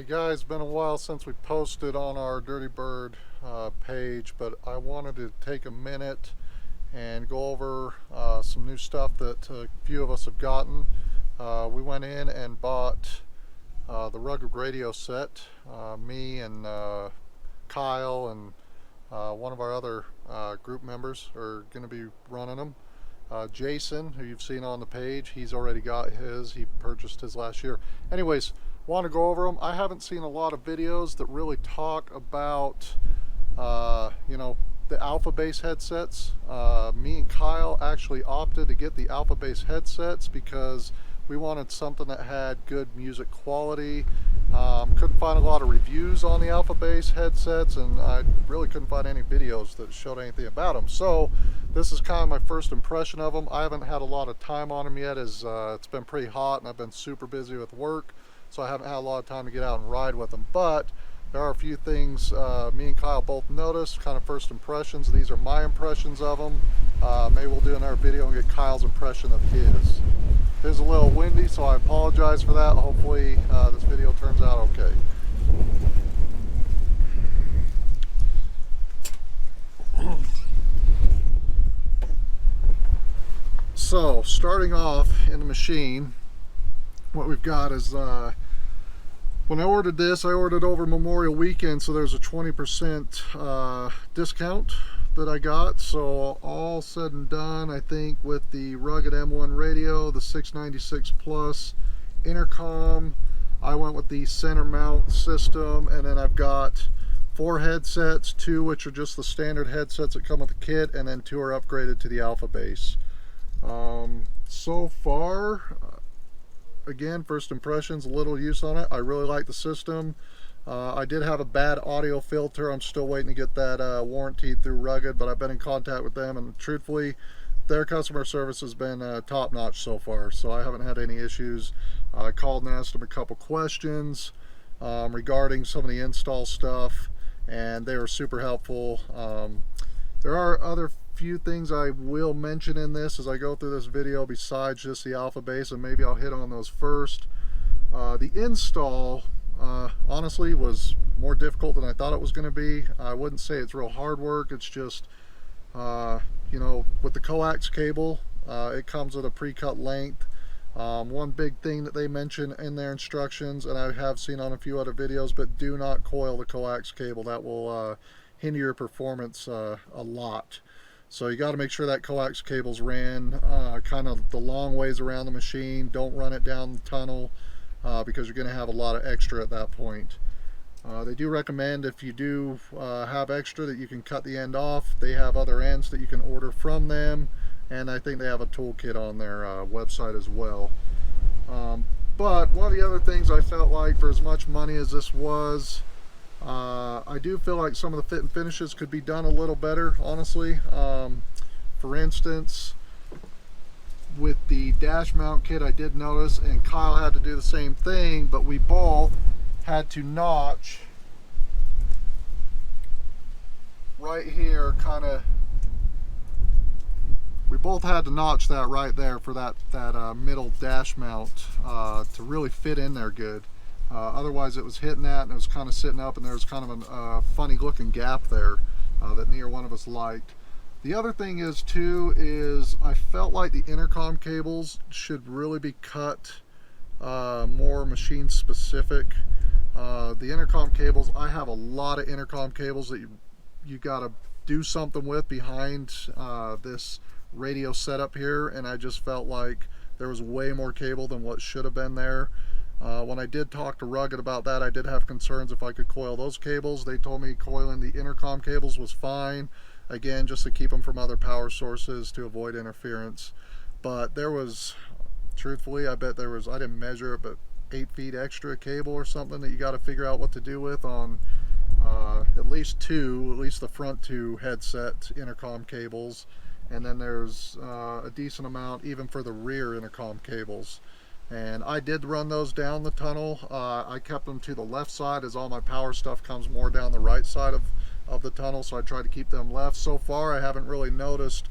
Hey guys, been a while since we posted on our Dirty Bird page, but I wanted to take a minute and go over some new stuff that a few of us have gotten. We went in and bought the Rugged Radio set. Me and Kyle and one of our other group members are going to be running them. Jason, who you've seen on the page, he's already got his. He purchased his last year. Anyways, want to go over them. I haven't seen a lot of videos that really talk about, the Alpha Bass headsets. Me and Kyle actually opted to get the Alpha Bass headsets because we wanted something that had good music quality. Couldn't find a lot of reviews on the Alpha Bass headsets, and I really couldn't find any videos that showed anything about them. So this is kind of my first impression of them. I haven't had a lot of time on them yet, as it's been pretty hot and I've been super busy with work, so I haven't had a lot of time to get out and ride with them. But there are a few things me and Kyle both noticed, kind of first impressions. These are my impressions of them. Maybe we'll do another video and get Kyle's impression of his. It is a little windy, so I apologize for that. Hopefully this video turns out okay. So, starting off in the machine, what we've got is, when I ordered this, I ordered over Memorial Weekend, so there's a 20% discount that I got. So all said and done, I think with the Rugged M1 radio, the 696 Plus intercom, I went with the center mount system, and then I've got 4 headsets, 2 which are just the standard headsets that come with the kit, and then 2 are upgraded to the Alpha Bass. So far, again, first impressions, a little use on it. I really like the system. I did have a bad audio filter. I'm still waiting to get that warranty through Rugged, but I've been in contact with them, and truthfully, their customer service has been top-notch so far, so I haven't had any issues. I called and asked them a couple questions regarding some of the install stuff, and they were super helpful. There are other few things I will mention in this as I go through this video besides just the Alpha Bass, and maybe I'll hit on those first. The install honestly was more difficult than I thought it was going to be. I wouldn't say it's real hard work. It's just with the coax cable, it comes at a pre-cut length. One big thing that they mention in their instructions, and I have seen on a few other videos, but do not coil the coax cable. That will hinder your performance a lot. So you got to make sure that coax cable's ran kind of the long ways around the machine. Don't run it down the tunnel because you're going to have a lot of extra at that point. They do recommend, if you do have extra, that you can cut the end off. They have other ends that you can order from them, and I think they have a toolkit on their website as well. But one of the other things I felt like, for as much money as this was, I do feel like some of the fit and finishes could be done a little better, honestly. For instance, with the dash mount kit, I did notice, and Kyle had to do the same thing, but we both had to notch right here, we both had to notch that right there for that middle dash mount to really fit in there good. Otherwise it was hitting that and it was kind of sitting up, and there was kind of a funny looking gap there that neither one of us liked. The other thing is too, is I felt like the intercom cables should really be cut more machine specific. The intercom cables, I have a lot of intercom cables that you gotta do something with behind this radio setup here, and I just felt like there was way more cable than what should have been there. When I did talk to Rugged about that, I did have concerns if I could coil those cables. They told me coiling the intercom cables was fine, again, just to keep them from other power sources to avoid interference. But there was, truthfully, I bet there was, I didn't measure it, but 8 feet extra cable or something that you got to figure out what to do with on at least the front 2 headset intercom cables. And then there's a decent amount even for the rear intercom cables. And I did run those down the tunnel. I kept them to the left side, as all my power stuff comes more down the right side of the tunnel, so I tried to keep them left. So far I haven't really noticed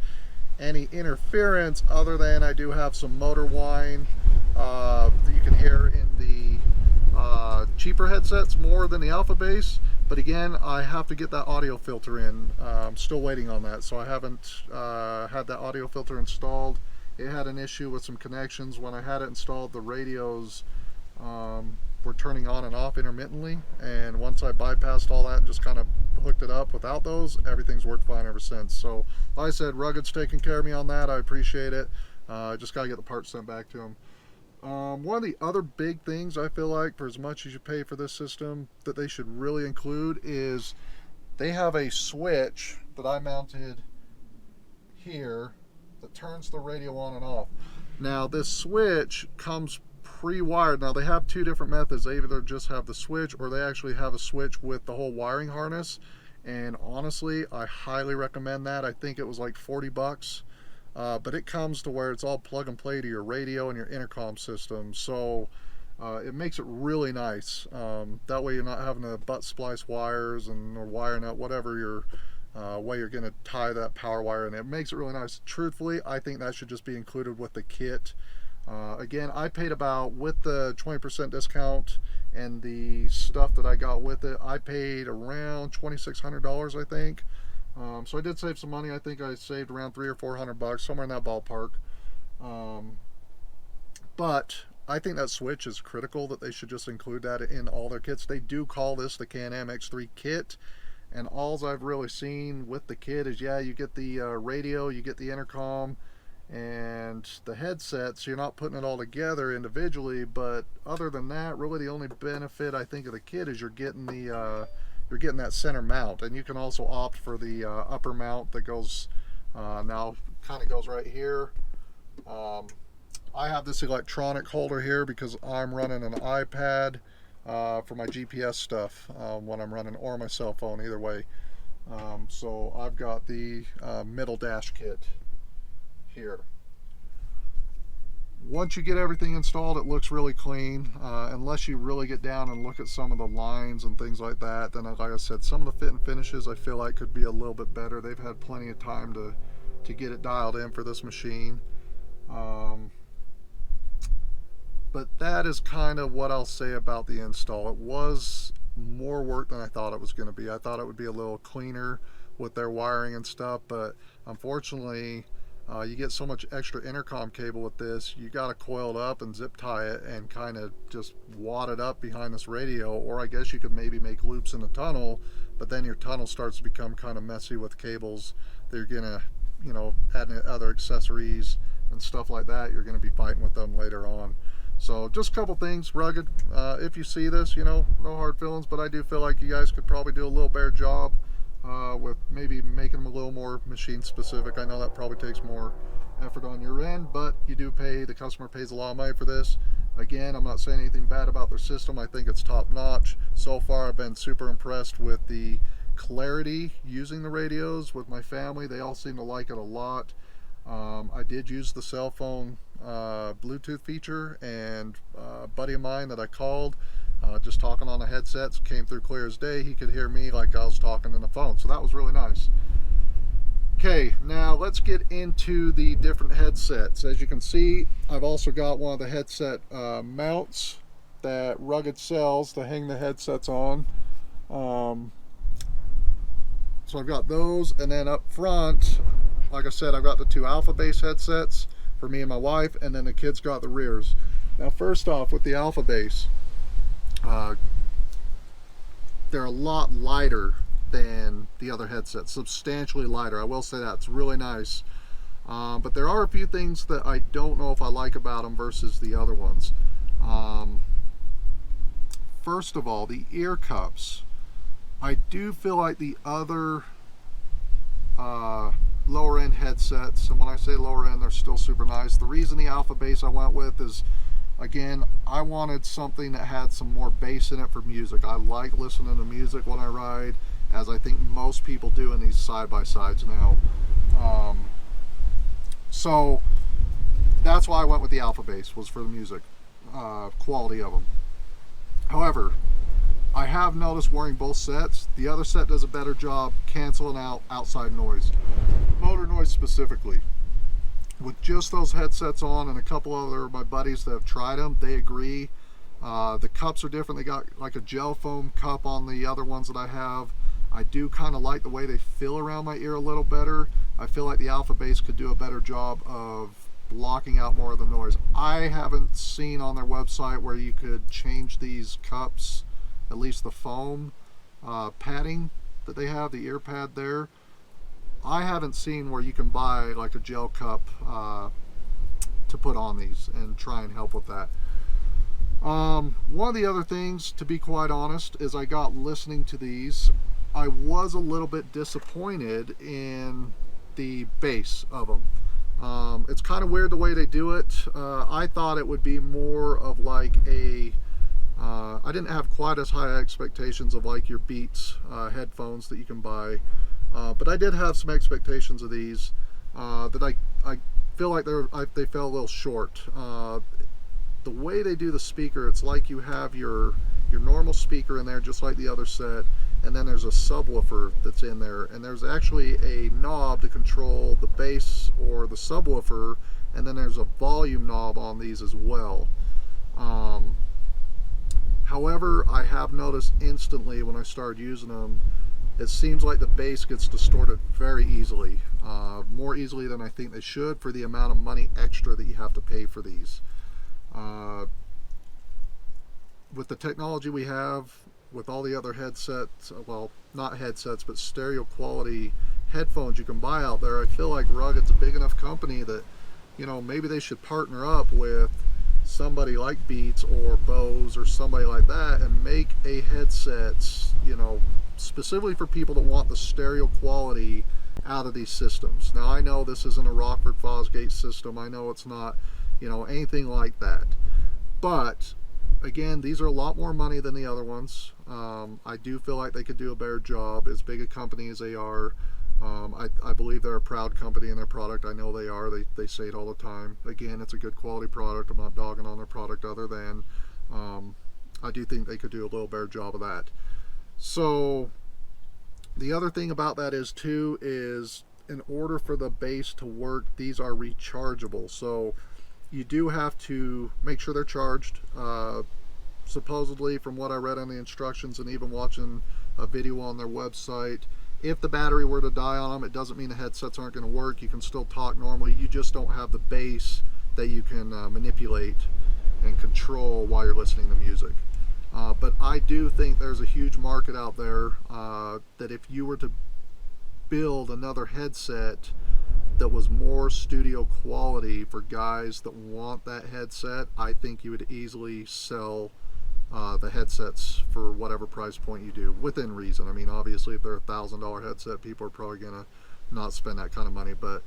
any interference, other than I do have some motor whine that you can hear in the cheaper headsets more than the Alpha Bass, but again, I have to get that audio filter in. I'm still waiting on that, so I haven't had that audio filter installed. It had an issue with some connections. When I had it installed, the radios were turning on and off intermittently, and once I bypassed all that and just kind of hooked it up without those, everything's worked fine ever since. So like I said, Rugged's taking care of me on that. I appreciate it. I just got to get the parts sent back to them. One of the other big things I feel like, for as much as you pay for this system, that they should really include is they have a switch that I mounted here that turns the radio on and off. Now this switch comes pre-wired. Now they have two different methods. They either just have the switch, or they actually have a switch with the whole wiring harness, and honestly I highly recommend that. I think it was like 40 bucks. But it comes to where it's all plug and play to your radio and your intercom system, so it makes it really nice. That way you're not having to butt splice wires or wiring up whatever way you're going to tie that power wire in. It makes it really nice. Truthfully, I think that should just be included with the kit. Again, I paid about, with the 20% discount and the stuff that I got with it, I paid around $2,600, I think. So I did save some money. I think I saved around $300 or $400, somewhere in that ballpark. But I think that switch is critical, that they should just include that in all their kits. They do call this the Can-Am X3 kit, and all I've really seen with the kit is, yeah, you get the radio, you get the intercom, and the headsets. You're not putting it all together individually, but other than that, really the only benefit I think of the kit is you're getting that center mount, and you can also opt for the upper mount that goes now kind of goes right here. I have this electronic holder here because I'm running an iPad for my GPS stuff when I'm running, or my cell phone, either way. So I've got the middle dash kit here. Once you get everything installed, it looks really clean, unless you really get down and look at some of the lines and things like that. Then, like I said, some of the fit and finishes I feel like could be a little bit better. They've had plenty of time to get it dialed in for this machine. But that is kind of what I'll say about the install. It was more work than I thought it was going to be. I thought it would be a little cleaner with their wiring and stuff, but unfortunately, you get so much extra intercom cable with this, you got to coil it up and zip tie it and kind of just wad it up behind this radio. Or I guess you could maybe make loops in the tunnel, but then your tunnel starts to become kind of messy with cables. They're gonna, add other accessories and stuff like that. You're gonna be fighting with them later on. So just a couple things. Rugged, if you see this, no hard feelings, but I do feel like you guys could probably do a little better job with maybe making them a little more machine specific. I know that probably takes more effort on your end, but you do pay, the customer pays a lot of money for this. Again, I'm not saying anything bad about their system. I think it's top notch. So far, I've been super impressed with the clarity using the radios with my family. They all seem to like it a lot. I did use the cell phone Bluetooth feature, and a buddy of mine that I called, just talking on the headsets, came through clear as day. He could hear me like I was talking on the phone, so that was really nice. Okay, now let's get into the different headsets. As you can see, I've also got one of the headset mounts that Rugged sells to hang the headsets on. So I've got those, and then up front, like I said, I've got the two Alpha Bass headsets for me and my wife, and then the kids got the rears. Now first off, with the Alpha Bass, they're a lot lighter than the other headsets, substantially lighter. I will say that, it's really nice. But there are a few things that I don't know if I like about them versus the other ones. First of all, the ear cups. I do feel like the other lower end headsets, and when I say lower end, they're still super nice. The reason the Alpha Bass I went with is, again, I wanted something that had some more bass in it for music. I like listening to music when I ride, as I think most people do in these side-by-sides now. So that's why I went with the Alpha Bass, was for the music quality of them. However, I have noticed wearing both sets, the other set does a better job canceling out outside noise, motor noise specifically. With just those headsets on, and a couple other my buddies that have tried them, they agree. The cups are different. They got like a gel foam cup on the other ones that I have. I do kind of like the way they feel around my ear a little better. I feel like the Alpha Bass could do a better job of blocking out more of the noise. I haven't seen on their website where you could change these cups, at least the foam padding that they have, the ear pad there. I haven't seen where you can buy like a gel cup to put on these and try and help with that. One of the other things, to be quite honest, is I got listening to these, I was a little bit disappointed in the bass of them. It's kind of weird the way they do it. I thought it would be more of like I didn't have quite as high expectations of like your Beats headphones that you can buy, but I did have some expectations of these that I feel like they fell a little short. The way they do the speaker, it's like you have your normal speaker in there, just like the other set, and then there's a subwoofer that's in there, and there's actually a knob to control the bass or the subwoofer, and then there's a volume knob on these as well. However, I have noticed instantly when I started using them, it seems like the bass gets distorted very easily, more easily than I think they should for the amount of money extra that you have to pay for these. With the technology we have, with all the other headsets, well, not headsets, but stereo quality headphones you can buy out there, I feel like Rugged's a big enough company that, you know, maybe they should partner up with somebody like Beats or Bose or somebody like that and make a headset, you know, specifically for people that want the stereo quality out of these systems. Now, I know this isn't a Rockford Fosgate system. I know it's not, you know, anything like that. But again, these are a lot more money than the other ones. I do feel like they could do a better job. As big a company as they are, I believe they're a proud company in their product. I know they are. They say it all the time. Again, it's a good quality product. I'm not dogging on their product other than I do think they could do a little better job of that. So the other thing about that is too is in order for the bass to work, these are rechargeable. So you do have to make sure they're charged. Supposedly, from what I read on the instructions and even watching a video on their website, if the battery were to die on them, it doesn't mean the headsets aren't going to work. You can still talk normally. You just don't have the bass that you can manipulate and control while you're listening to music. But I do think there's a huge market out there that if you were to build another headset that was more studio quality for guys that want that headset, I think you would easily sell the headsets for whatever price point you do, within reason. I mean, obviously, if they're $1,000 headset, people are probably gonna not spend that kind of money. But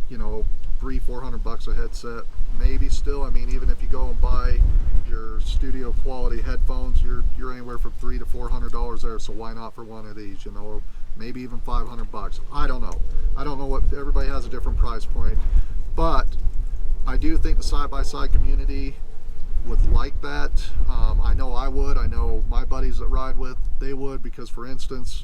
you know, $300-400 a headset, maybe still. I mean, even if you go and buy your studio quality headphones, you're anywhere from $300 to $400 there. So why not for one of these? You know, maybe even $500. I don't know. I don't know what, everybody has a different price point, but I do think the side-by-side community would like that. I know I would. I know my buddies that ride with, they would, because for instance,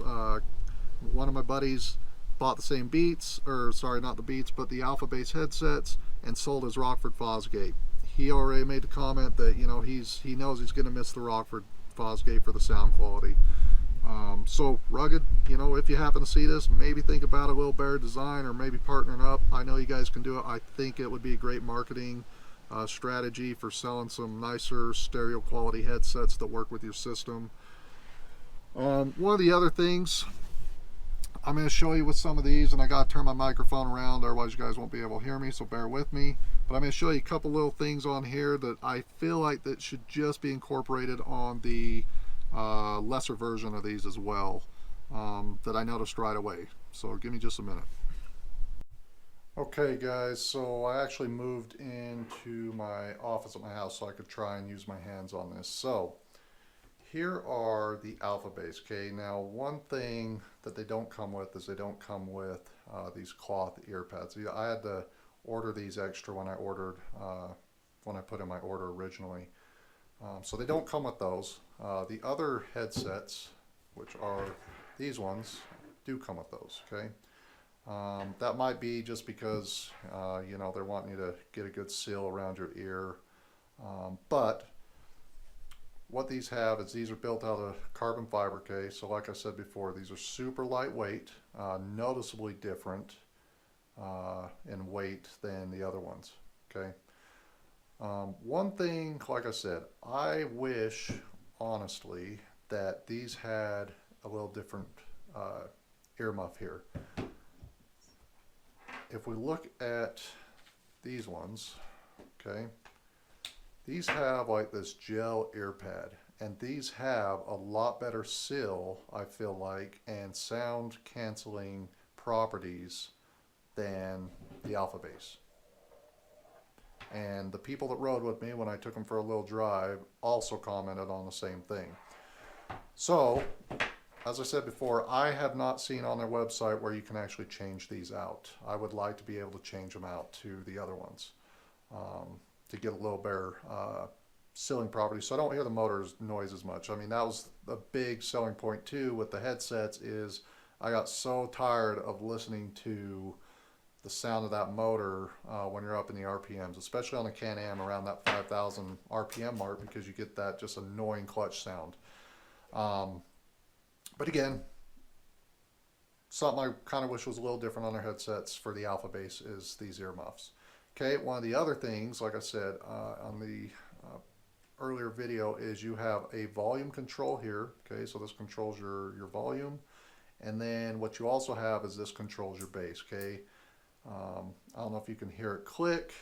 one of my buddies bought the same Beats, or sorry, not the Beats, but the Alpha Bass headsets, and sold his Rockford Fosgate. He already made the comment that, you know, he knows he's going to miss the Rockford Fosgate for the sound quality. So Rugged, you know, if you happen to see this, maybe think about a little better design or maybe partnering up. I know you guys can do it. I think it would be a great marketing strategy for selling some nicer stereo quality headsets that work with your system. One of the other things I'm going to show you with some of these, and I got to turn my microphone around, otherwise you guys won't be able to hear me, so bear with me. But I'm going to show you a couple little things on here that I feel like that should just be incorporated on the lesser version of these as well, that I noticed right away. So give me just a minute. Okay guys, so I actually moved into my office at my house so I could try and use my hands on this. So here are the Alpha Bass. Okay, now one thing that they don't come with is they don't come with these cloth ear pads. I had to order these extra when I ordered, when I put in my order originally. So they don't come with those. The other headsets, which are these ones, do come with those. Okay, that might be just because you know, they're wanting you to get a good seal around your ear. But what these have is these are built out of carbon fiber, okay? So like I said before, these are super lightweight, noticeably different in weight than the other ones, okay? One thing, like I said, I wish, honestly, that these had a little different earmuff here. If we look at these ones, okay, these have like this gel ear pad, and these have a lot better sill, I feel like, and sound canceling properties than the Alpha Bass. And the people that rode with me when I took them for a little drive also commented on the same thing. So, as I said before, I have not seen on their website where you can actually change these out. I would like to be able to change them out to the other ones to get a little better silling property, so I don't hear the motor's noise as much. I mean, that was a big selling point too with the headsets, is I got so tired of listening to the sound of that motor when you're up in the RPMs, especially on the Can-Am around that 5,000 RPM mark, because you get that just annoying clutch sound. But again, something I kind of wish was a little different on their headsets for the Alpha Bass is these earmuffs. Okay, one of the other things, like I said on the earlier video, is you have a volume control here. Okay, so this controls your volume, and then what you also have is this controls your bass. Okay, I don't know if you can hear it click.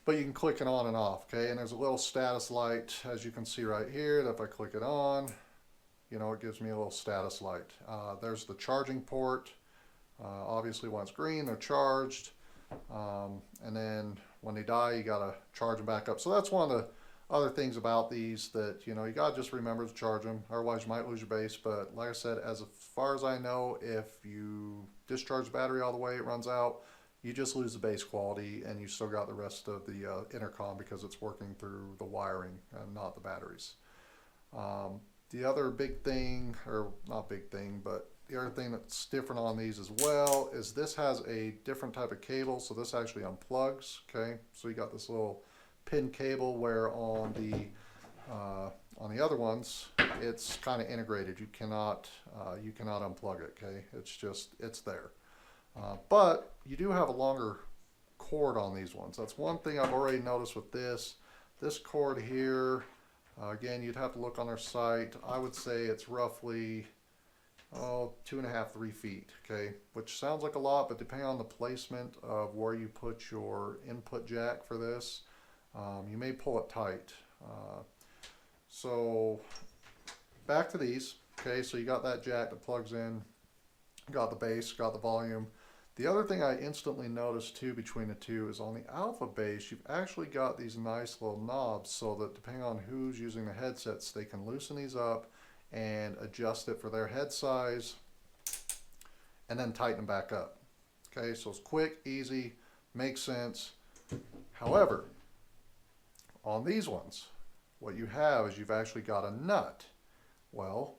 But you can click it on and off, okay? And there's a little status light, as you can see right here, that if I click it on, you know, it gives me a little status light. There's the charging port. Obviously, when it's green, they're charged. And then when they die, you gotta charge them back up. So that's one of the other things about these, that, you know, you gotta just remember to charge them, otherwise you might lose your bass. But like I said, as far as I know, if you discharge the battery all the way, it runs out, you just lose the bass quality, and you still got the rest of the intercom, because it's working through the wiring and not the batteries. The other big thing, or not big thing, but the other thing that's different on these as well, is this has a different type of cable. So this actually unplugs, okay? So you got this little pin cable, where on the other ones, it's kind of integrated. You cannot unplug it, okay? It's there. But you do have a longer cord on these ones. That's one thing I've already noticed with this. This cord here, again, you'd have to look on their site. I would say it's roughly 2.5, 3 feet, okay? Which sounds like a lot, but depending on the placement of where you put your input jack for this, you may pull it tight. So back to these, okay? So you got that jack that plugs in, got the bass, got the volume. The other thing I instantly noticed too between the two is on the Alpha Bass, you've actually got these nice little knobs, so that depending on who's using the headsets, they can loosen these up and adjust it for their head size, and then tighten them back up. Okay, so it's quick, easy, makes sense. However, on these ones, what you have is you've actually got a nut. Well,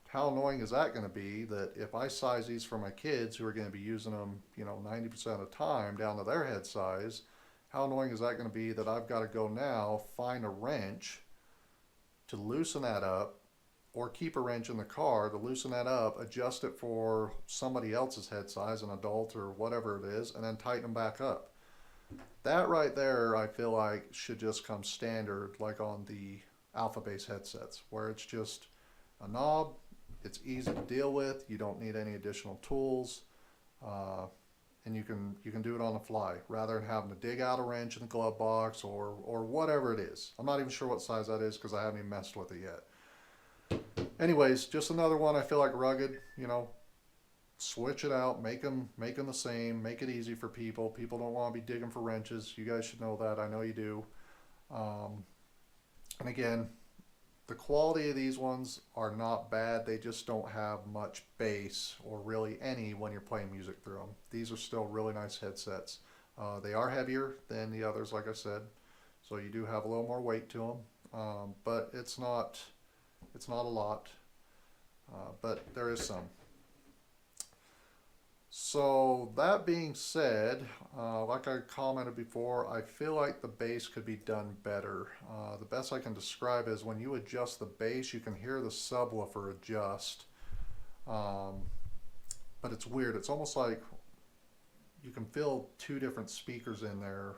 how annoying is that going to be, that if I size these for my kids who are going to be using them, you know, 90% of the time down to their head size, how annoying is that going to be that I've got to go now find a wrench to loosen that up, or keep a wrench in the car to loosen that up, adjust it for somebody else's head size, an adult or whatever it is, and then tighten them back up. That right there, I feel like, should just come standard, like on the Alpha Bass headsets, where it's just a knob. It's easy to deal with. You don't need any additional tools, and you can do it on the fly rather than having to dig out a wrench in the glove box or whatever it is. I'm not even sure what size that is, because I haven't even messed with it yet. Anyways, just another one I feel like rugged. You know, switch it out, make them the same, make it easy for people. People don't want to be digging for wrenches. You guys should know that. I know you do. And again, the quality of these ones are not bad. They just don't have much bass, or really any, when you're playing music through them. These are still really nice headsets. They are heavier than the others, like I said, so you do have a little more weight to them. But it's not a lot, but there is some. So that being said, like I commented before, I feel like the bass could be done better. The best I can describe is when you adjust the bass, you can hear the subwoofer adjust. Um, but it's weird. It's almost like you can feel two different speakers in there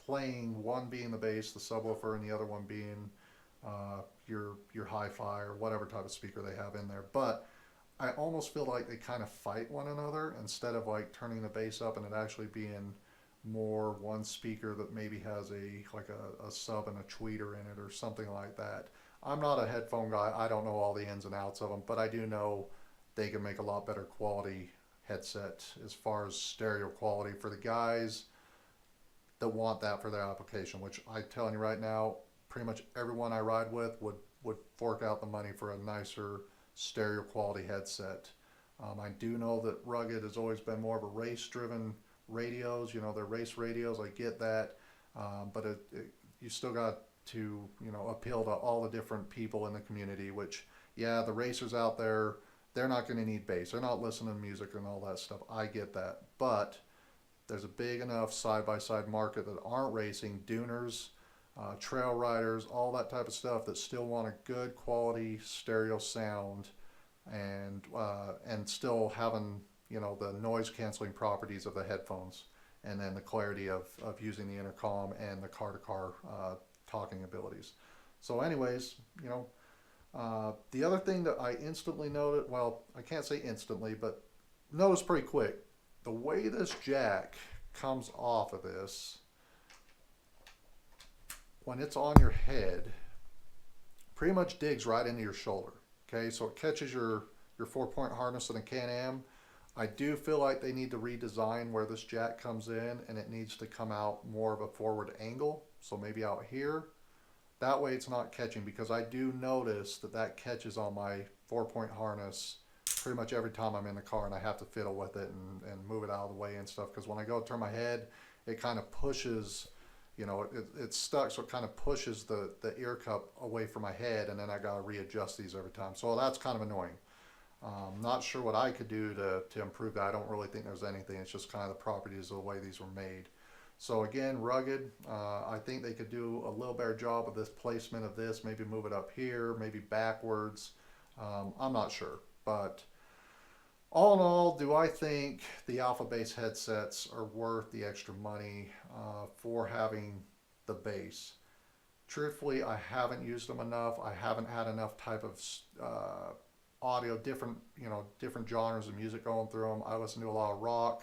playing, one being the bass, the subwoofer, and the other one being your hi-fi or whatever type of speaker they have in there. But I almost feel like they kind of fight one another instead of like turning the bass up and it actually being more one speaker that maybe has a sub and a tweeter in it or something like that. I'm not a headphone guy. I don't know all the ins and outs of them, but I do know they can make a lot better quality headset as far as stereo quality for the guys that want that for their application, which I'm telling you right now, pretty much everyone I ride with would fork out the money for a nicer stereo quality headset. I do know that Rugged has always been more of a race driven radios, they're race radios, I get that. But you still got to, appeal to all the different people in the community, which, yeah, the racers out there, they're not going to need bass. They're not listening to music and all that stuff. I get that. But there's a big enough side by side market that aren't racing, duners, trail riders, all that type of stuff that still want a good quality stereo sound and still having the noise canceling properties of the headphones and then the clarity of using the intercom and the car to car talking abilities. So anyways, the other thing that I instantly noted, well, I can't say instantly, but noticed pretty quick, the way this jack comes off of this, when it's on your head, pretty much digs right into your shoulder. Okay, so it catches your 4-point harness in a Can-Am. I do feel like they need to redesign where this jack comes in, and it needs to come out more of a forward angle. So maybe out here. That way it's not catching, because I do notice that catches on my 4-point harness pretty much every time I'm in the car and I have to fiddle with it and move it out of the way and stuff. Because when I go to turn my head, it kind of pushes, it's stuck, so it kind of pushes the ear cup away from my head, and then I got to readjust these every time. So that's kind of annoying. Not sure what I could do to improve that. I don't really think there's anything. It's just kind of the properties of the way these were made. So again, Rugged, I think they could do a little better job of this placement of this. Maybe move it up here, maybe backwards. I'm not sure. But all in all, do I think the Alpha Bass headsets are worth the extra money for having the bass? Truthfully, I haven't used them enough. I haven't had enough type of audio, different genres of music going through them. I listen to a lot of rock,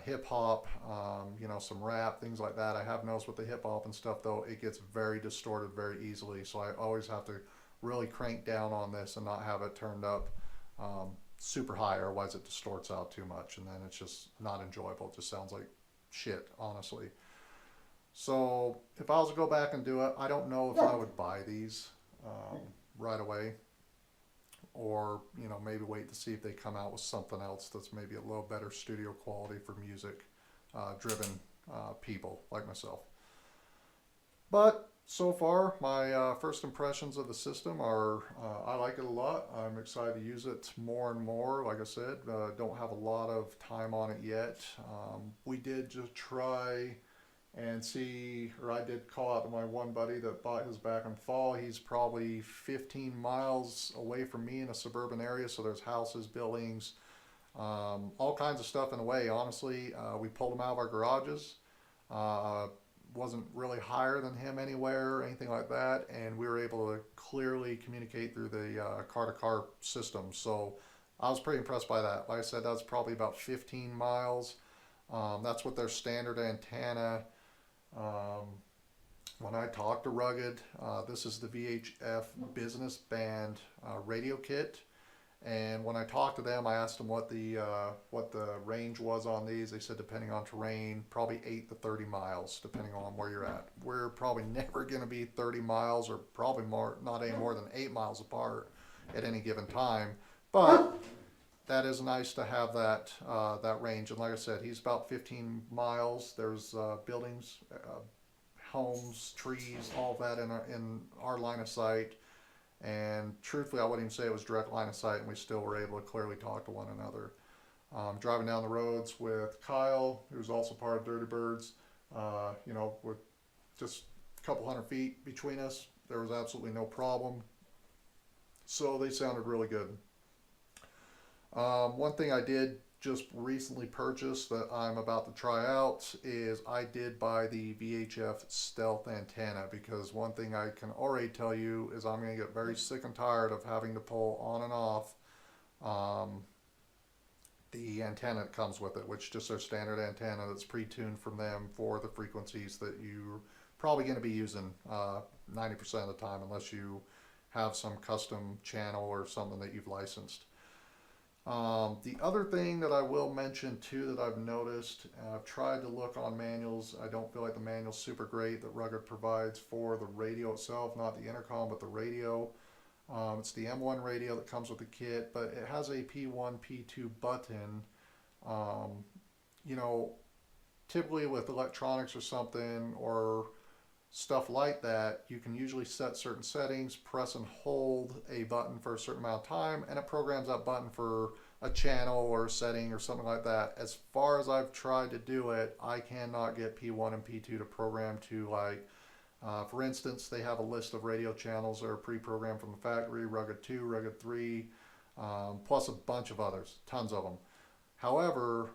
hip hop, some rap, things like that. I have noticed with the hip hop and stuff though, it gets very distorted very easily. So I always have to really crank down on this and not have it turned up super high, otherwise it distorts out too much and then it's just not enjoyable. It just sounds like shit, honestly. So if I was to go back and do it, I don't know if I would buy these right away, or maybe wait to see if they come out with something else that's maybe a little better studio quality for music driven people like myself. But so far, my first impressions of the system are I like it a lot. I'm excited to use it more and more. Like I said, don't have a lot of time on it yet. We did just try and see, or I did call out to my one buddy that bought his back in fall. He's probably 15 miles away from me in a suburban area, so there's houses, buildings, all kinds of stuff in the way. Honestly, we pulled him out of our garages. Wasn't really higher than him anywhere or anything like that, and we were able to clearly communicate through the car-to-car system. So I was pretty impressed by that. Like I said, that's probably about 15 miles. That's with their standard antenna. When I talked to Rugged, this is the VHF Business Band radio kit. And when I talked to them, I asked them what the range was on these. They said depending on terrain, probably 8 to 30 miles, depending on where you're at. We're probably never going to be 30 miles, or probably not any more than 8 miles apart at any given time. But that is nice to have that range. And like I said, he's about 15 miles. There's buildings, homes, trees, all that in our line of sight. And truthfully, I wouldn't even say it was direct line of sight, and we still were able to clearly talk to one another. Driving down the roads with Kyle, who's also part of Dirty Birds, with just a couple hundred feet between us, there was absolutely no problem. So they sounded really good. One thing I did just recently purchase that I'm about to try out is I did buy the VHF Stealth antenna, because one thing I can already tell you is I'm going to get very sick and tired of having to pull on and off um, the antenna that comes with it, which is just their standard antenna that's pre-tuned from them for the frequencies that you're probably going to be using 90% of the time, unless you have some custom channel or something that you've licensed. The other thing that I will mention too that I've noticed, I've tried to look on manuals. I don't feel like the manual's super great that Rugged provides for the radio itself, not the intercom, but the radio. It's the M1 radio that comes with the kit, but it has a P1, P2 button. Um, you know, Typically with electronics or something or stuff like that, you can usually set certain settings, press and hold a button for a certain amount of time, and it programs that button for a channel or a setting or something like that. As far as I've tried to do it, I cannot get P1 and P2 to program to, for instance, they have a list of radio channels that are pre-programmed from the factory, Rugged 2, Rugged 3, plus a bunch of others, tons of them. However,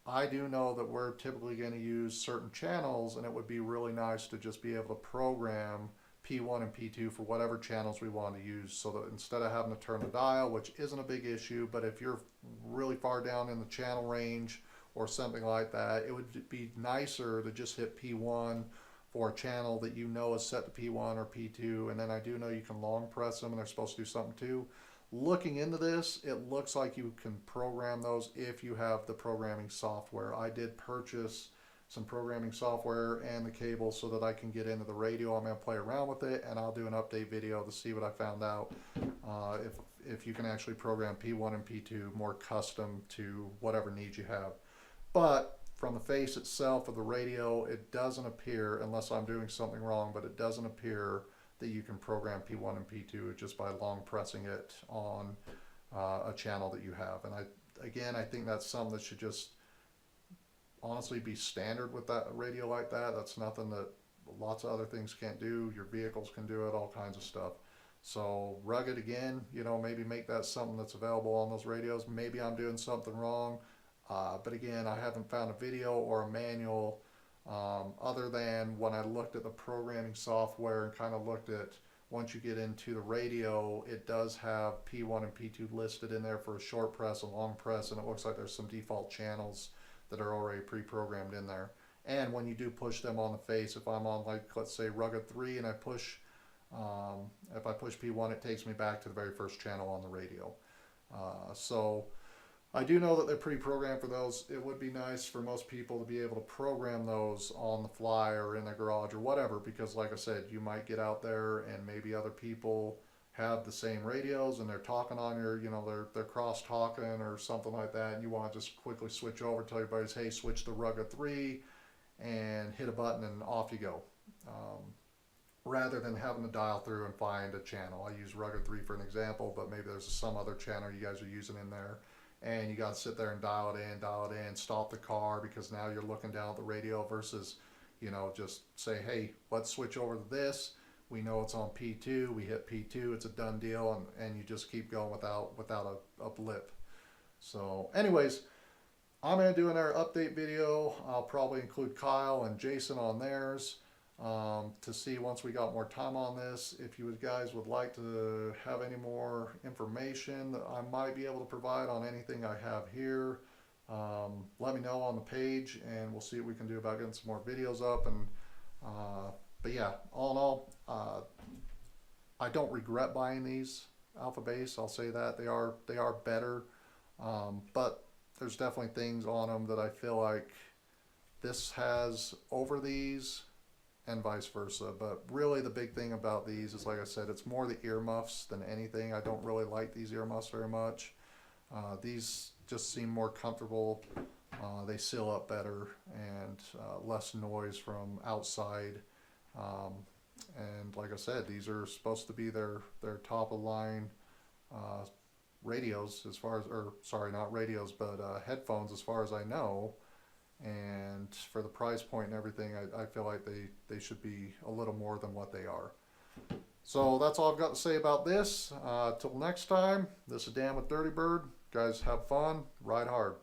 I do know that we're typically going to use certain channels, and it would be really nice to just be able to program P1 and P2 for whatever channels we want to use, so that instead of having to turn the dial, which isn't a big issue, but if you're really far down in the channel range or something like that, it would be nicer to just hit P1 for a channel that you know is set to P1 or P2, and then I do know you can long press them and they're supposed to do something too. Looking into this, it looks like you can program those if you have the programming software. I did purchase some programming software and the cable so that I can get into the radio. I'm going to play around with it, and I'll do an update video to see what I found out. If you can actually program P1 and P2 more custom to whatever needs you have. But from the face itself of the radio, it doesn't appear, unless I'm doing something wrong, but it doesn't appear that you can program P1 and P2 just by long pressing it on a channel that you have. And I think that's something that should just honestly be standard with that radio like that. That's nothing that lots of other things can't do. Your vehicles can do it, all kinds of stuff. So Rugged, again, maybe make that something that's available on those radios. Maybe I'm doing something wrong. But again, I haven't found a video or a manual other than when I looked at the programming software and kind of looked at, once you get into the radio, it does have P1 and P2 listed in there for a short press, a long press, and it looks like there's some default channels that are already pre-programmed in there. And when you do push them on the face, if I'm on, like, let's say Rugged 3 and I push, if I push P1, it takes me back to the very first channel on the radio. So I do know that they're pre-programmed for those. It would be nice for most people to be able to program those on the fly or in their garage or whatever, because like I said, you might get out there and maybe other people have the same radios and they're talking on your, they're cross talking or something like that, and you want to just quickly switch over, tell everybody, hey, switch to Rugged 3 and hit a button and off you go. Rather than having to dial through and find a channel. I use Rugged 3 for an example, but maybe there's some other channel you guys are using in there, and you got to sit there and dial it in, stop the car, because now you're looking down at the radio versus, just say, hey, let's switch over to this. We know it's on P2, we hit P2, it's a done deal, and you just keep going without a blip. So anyways, I'm going to do another update video. I'll probably include Kyle and Jason on theirs to see once we got more time on this. If you guys would like to have any more information that I might be able to provide on anything I have here, let me know on the page, and we'll see what we can do about getting some more videos up. And but yeah, all in all, I don't regret buying these Alpha Base. I'll say that they are better, but there's definitely things on them that I feel like this has over these, and vice versa. But really the big thing about these is, like I said, it's more the earmuffs than anything. I don't really like these earmuffs very much. These just seem more comfortable. They seal up better, and less noise from outside. And like I said, these are supposed to be their top of line uh, radios, as far as, or sorry, not radios, but headphones, as far as I know. And for the price point and everything, I feel like they should be a little more than what they are. So that's all I've got to say about this. Till next time, this is Dan with Dirty Bird. Guys, have fun, ride hard.